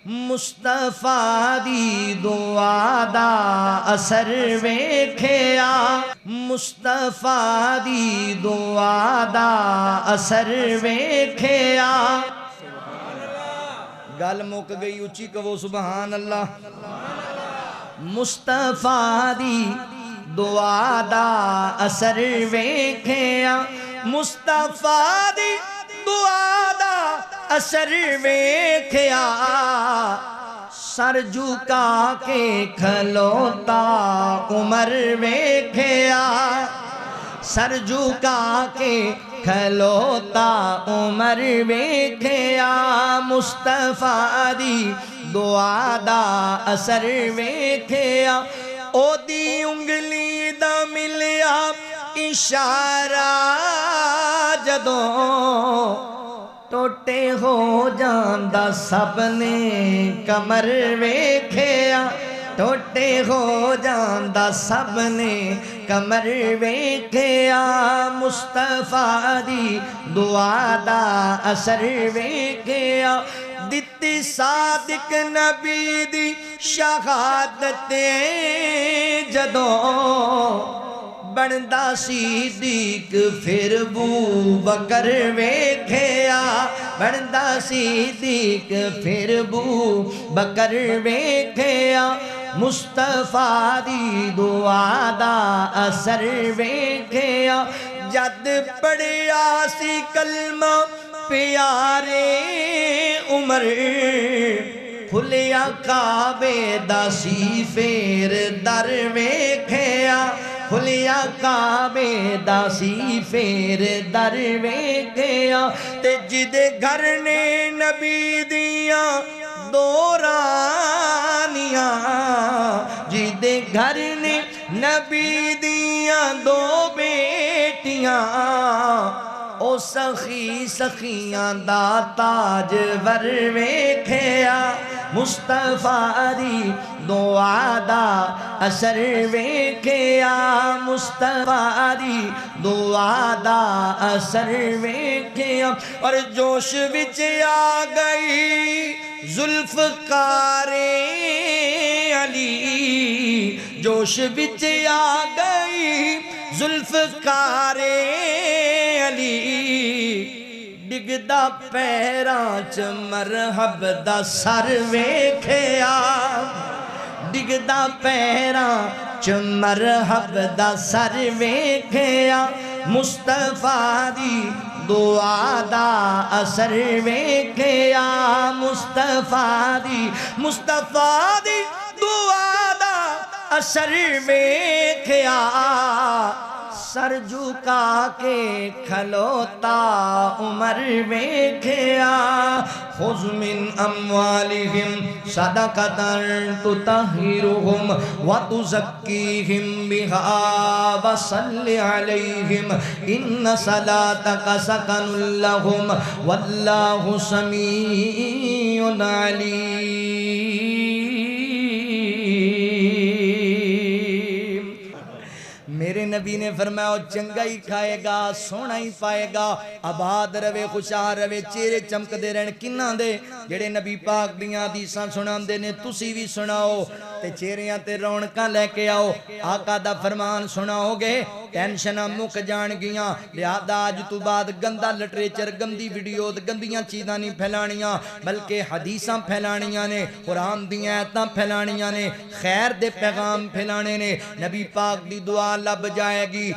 مصطفیٰ دی دعا دا اثر ویکھیا مصطفیٰ دی دعا دا اثر ویکھیا گل مک گئی اچھی کہو سبحان اللہ مصطفیٰ دی دعا دا اثر ویکھیا مصطفیٰ دی دعا دا اثر ویکھیا سر جھکا کے کھلوتا عمر ویکھیا سر جھکا کے کھلوتا عمر ویکھیا مصطفیٰ دی دعا دا اثر ویکھیا او دی انگلی دا ملیا اشارہ جدوں ٹوٹے ہو جاندا سب نے کمر ویکھیا ٹوٹے ہو جاندا سب نے کمر ویکھیا مصطفیٰ دی دعا دا اثر ویکھیا دتی صادق نبی دی شہادت جدوں بندا صدیق پھر ابو بکر ویکھیا بندا صدیق پھر ابو بکر ویکھیا مصطفیٰ دی دعا دا اثر ویکھیا جد پڑھیا سی کلمہ پیارے عمر کھلیا کعبے دا سی پھر در ویکھیا کھلیا کعبے دا سی پھر در ویکھیا تے جدے گھر نے نبی دیاں دو رانیاں جدے گھر نے نبی دیاں دو بیٹیاں او سخی سخیاں دا تاج ور ویکھیا مصطفیٰ دی دعا دا اثر ویکھیا مصطفیٰ دی دعا دا اثر ویکھیا اور جوش وچ آ گئی ذوالفقار علی جوش وچ آ گئی ذوالفقار علی ڈگدا پیراں چ مرحب دا سر ویکھیا ڈگدا پیراں چ مرحب دا سر ویکھیا مصطفیٰ دی دعا دا اثر ویکھیا مصطفیٰ دی دعا دا اثر ویکھیا سر جھکا کے کھلوتا عمر ویکھیا خذ من اموالہم صدقۃ تطہرہم وتزکیہم بہا وصل علیہم ان صلاتک سکن لہم واللہ سمیع علیم میرے نبی نے فرمایا چنگا ہی کھائے گا سونا ہی پائے گا آباد رہے خوشحال رہے چہرے چمک دے رہن کنہ دے جڑے نبی پاک دیاں حدیثاں سنان دے نے تسی بھی سناؤ تے چہریاں تے رونقاں لے کے آؤ آقا دا فرمان سناؤ گے ٹینشناں مک جان گیاں لہذا آج تو بعد گندا لٹریچر گندی ویڈیو گندیاں چیزاں نہیں پھیلانیاں بلکہ حدیثاں پھیلانیاں نے قرآن دیاں آیتاں پھیلانیاں نے خیر دے پیغام پھیلانے نے نبی پاک دی دعا لب جائے گی